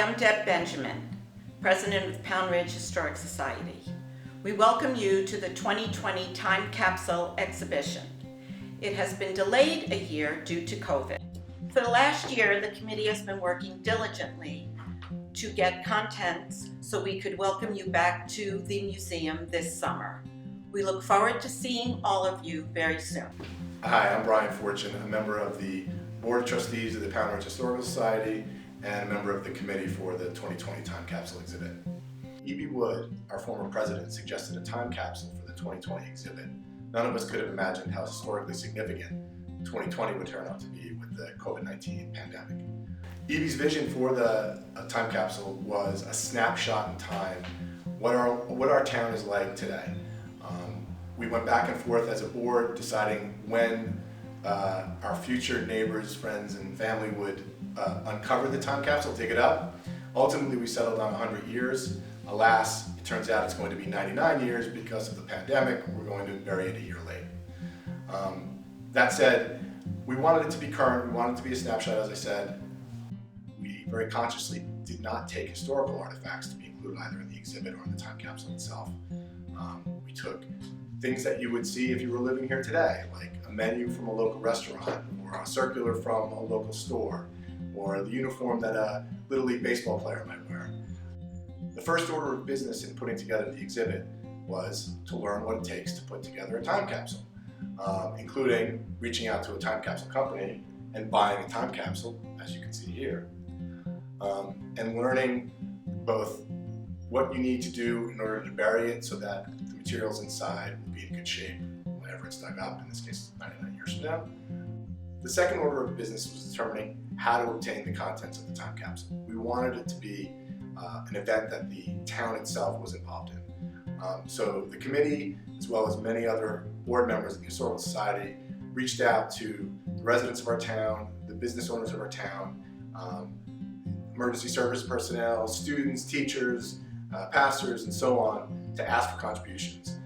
I'm Deb Benjamin, President of the Pound Ridge Historic Society. We welcome you to the 2020 Time Capsule exhibition. It has been delayed a year due to COVID. For the last year, the committee has been working diligently to get contents so we could welcome you back to the museum this summer. We look forward to seeing all of you very soon. Hi, I'm Brian Fortune, a member of the Board of Trustees of the Pound Ridge Historical Society and a member of the committee for the 2020 Time Capsule exhibit. E.B. Wood, our former president, suggested a time capsule for the 2020 exhibit. None of us could have imagined how historically significant 2020 would turn out to be with the COVID-19 pandemic. E.B.'s vision for the time capsule was a snapshot in time, what our town is like today. We went back and forth as a board deciding when our future neighbors, friends, and family would uncover the time capsule, dig it up. Ultimately, we settled on 100 years. Alas, it turns out it's going to be 99 years because of the pandemic. We're going to bury it a year late. That said, we wanted it to be current. We wanted it to be a snapshot, as I said. We very consciously did not take historical artifacts to be included either in the exhibit or in the time capsule itself. We took things that you would see if you were living here today, like a menu from a local restaurant, or a circular from a local store, or the uniform that a Little League baseball player might wear. The first order of business in putting together the exhibit was to learn what it takes to put together a time capsule, including reaching out to a time capsule company and buying a time capsule, as you can see here, and learning both what you need to do in order to bury it so that the materials inside will be in good shape whenever it's dug up, in this case 99 years from now. The second order of business was determining how to obtain the contents of the time capsule. We wanted it to be an event that the town itself was involved in. So the committee, as well as many other board members of the Historical Society, reached out to the residents of our town, the business owners of our town, emergency service personnel, students, teachers, pastors, and so on, to ask for contributions.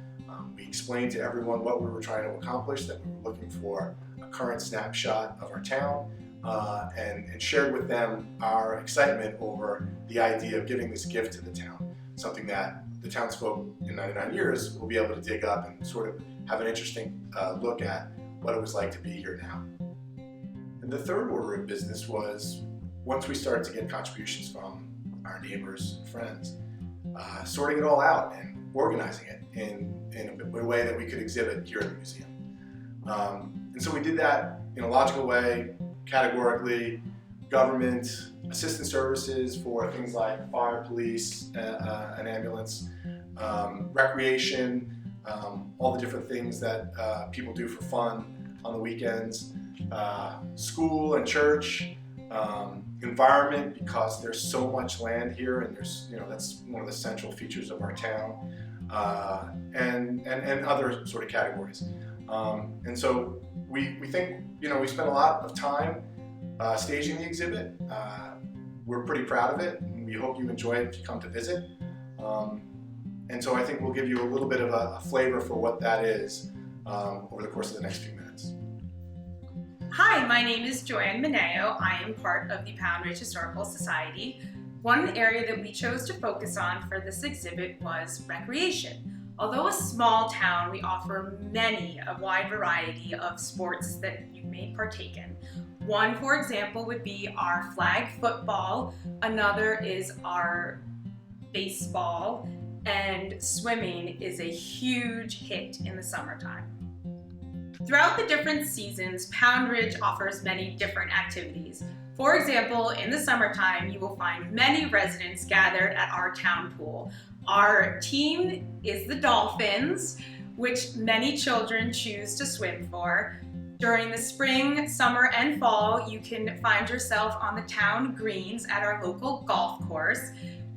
We explained to everyone what we were trying to accomplish, that we were looking for a current snapshot of our town, and shared with them our excitement over the idea of giving this gift to the town, something that the townsfolk in 99 years will be able to dig up and sort of have an interesting look at what it was like to be here now. And the third order of business was, once we started to get contributions from our neighbors and friends, sorting it all out and organizing it in a way that we could exhibit here at the museum. And so we did that in a logical way, categorically. Government, assistance services for things like fire, police, an ambulance, recreation, all the different things that people do for fun on the weekends, school and church, environment, because there's so much land here, and that's one of the central features of our town, and other sort of categories. And so we think, we spent a lot of time staging the exhibit. We're pretty proud of it, and we hope you enjoy it if you come to visit. And so I think we'll give you a little bit of a flavor for what that is over the course of the next few minutes. Hi, my name is Joanne Mineo. I am part of the Pound Ridge Historical Society. One area that we chose to focus on for this exhibit was recreation. Although a small town, we offer a wide variety of sports that you may partake in. One, for example, would be our flag football. Another is our baseball, and swimming is a huge hit in the summertime. Throughout the different seasons, Pound Ridge offers many different activities. For example, in the summertime, you will find many residents gathered at our town pool. Our team is the Dolphins, which many children choose to swim for. During the spring, summer, and fall, you can find yourself on the town greens at our local golf course.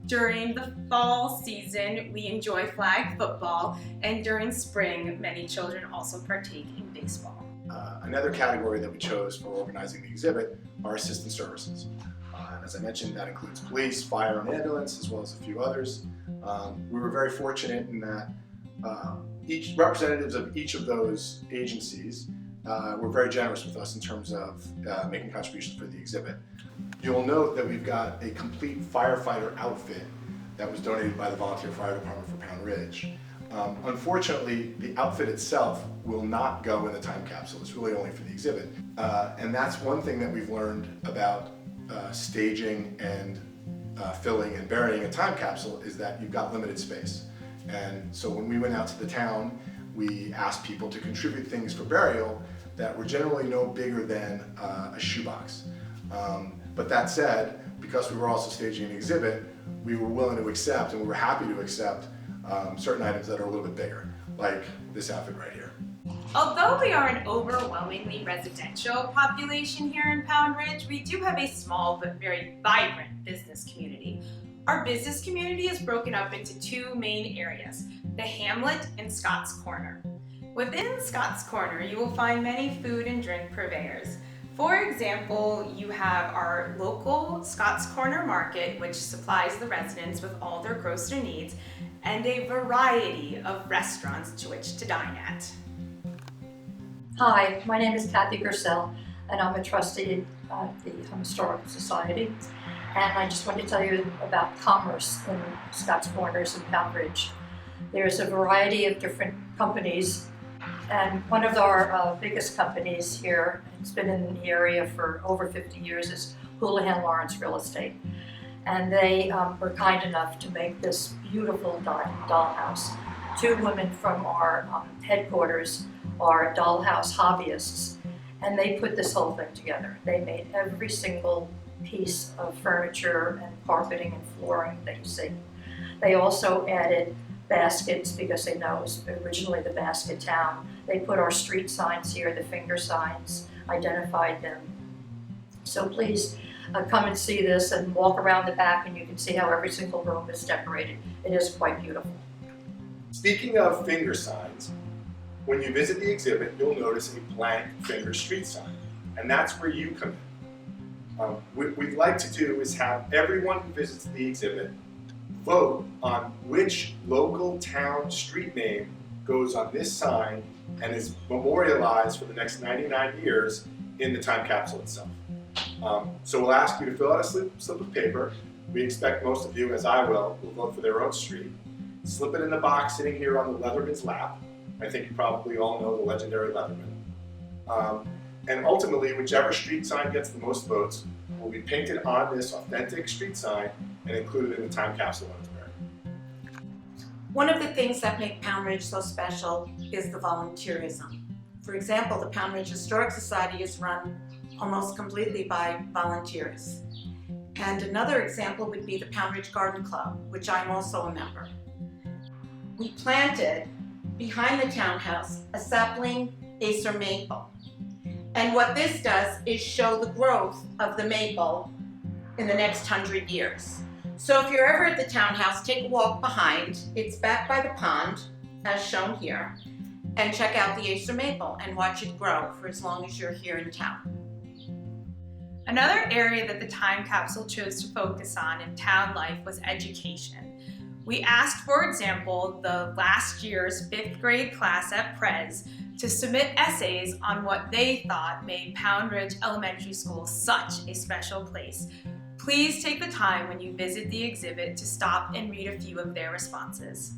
During the fall season, we enjoy flag football, and during spring, many children also partake in baseball. Another category that we chose for organizing the exhibit are assistance services. And as I mentioned, that includes police, fire, and ambulance, as well as a few others. We were very fortunate in that each representatives of each of those agencies were very generous with us in terms of making contributions for the exhibit. You'll note that we've got a complete firefighter outfit that was donated by the Volunteer Fire Department for Pound Ridge. Unfortunately, the outfit itself will not go in the time capsule. It's really only for the exhibit. And that's one thing that we've learned about staging and filling and burying a time capsule, is that you've got limited space. And so when we went out to the town, we asked people to contribute things for burial that were generally no bigger than a shoebox. But that said, because we were also staging an exhibit, we were willing to accept, and we were happy to accept, certain items that are a little bit bigger, like this outfit right here. Although we are an overwhelmingly residential population here in Pound Ridge, we do have a small but very vibrant business community. Our business community is broken up into two main areas, the Hamlet and Scott's Corner. Within Scott's Corner, you will find many food and drink purveyors. For example, you have our local Scott's Corner Market, which supplies the residents with all their grocery needs, and a variety of restaurants to which to dine at. Hi, my name is Kathy Gersell, and I'm a trustee at the Historical Society. And I just want to tell you about commerce in Scott's Corners and Pound Ridge. There's a variety of different companies, and one of our biggest companies here, it's been in the area for over 50 years, is Houlihan Lawrence Real Estate. And they were kind enough to make this beautiful dollhouse. Two women from our headquarters are dollhouse hobbyists, and they put this whole thing together. They made every single piece of furniture and carpeting and flooring that you see. They also added baskets, because they know it was originally the basket town. They put our street signs here, the finger signs, identified them. So please come and see this and walk around the back, and you can see how every single room is decorated. It is quite beautiful. Speaking of finger signs, when you visit the exhibit, you'll notice a blank finger street sign, and that's where you come in. What we'd like to do is have everyone who visits the exhibit vote on which local town street name goes on this sign and is memorialized for the next 99 years in the time capsule itself. So we'll ask you to fill out a slip of paper. We expect most of you, as I will vote for their own street. Slip it in the box sitting here on the Leatherman's lap. I think you probably all know the legendary Leatherman. And ultimately, whichever street sign gets the most votes will be painted on this authentic street sign and included in the time capsule when it's buried. One of the things that make Pound Ridge so special is the volunteerism. For example, the Pound Ridge Historic Society is run almost completely by volunteers. And another example would be the Pound Ridge Garden Club, which I'm also a member. We planted behind the townhouse a sapling Acer maple. And what this does is show the growth of the maple in the next 100 years. So if you're ever at the townhouse, take a walk behind. It's back by the pond, as shown here, and check out the Acer maple and watch it grow for as long as you're here in town. Another area that the time capsule chose to focus on in town life was education. We asked, for example, the last year's 5th grade class at PRHS to submit essays on what they thought made Pound Ridge Elementary School such a special place. Please take the time when you visit the exhibit to stop and read a few of their responses.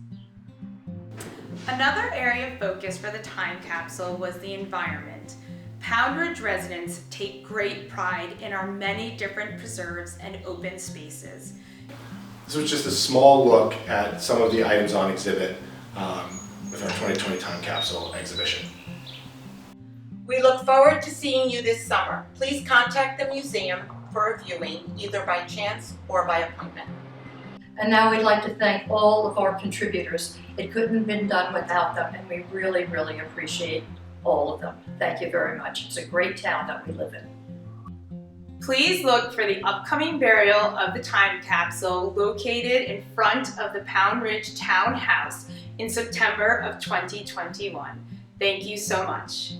Another area of focus for the time capsule was the environment. Pound Ridge residents take great pride in our many different preserves and open spaces. This was just a small look at some of the items on exhibit with our 2020 time capsule exhibition. We look forward to seeing you this summer. Please contact the museum for a viewing, either by chance or by appointment. And now we'd like to thank all of our contributors. It couldn't have been done without them, and we really, really appreciate all of them. Thank you very much. It's a great town that we live in. Please look for the upcoming burial of the time capsule located in front of the Pound Ridge Town House in September of 2021. Thank you so much.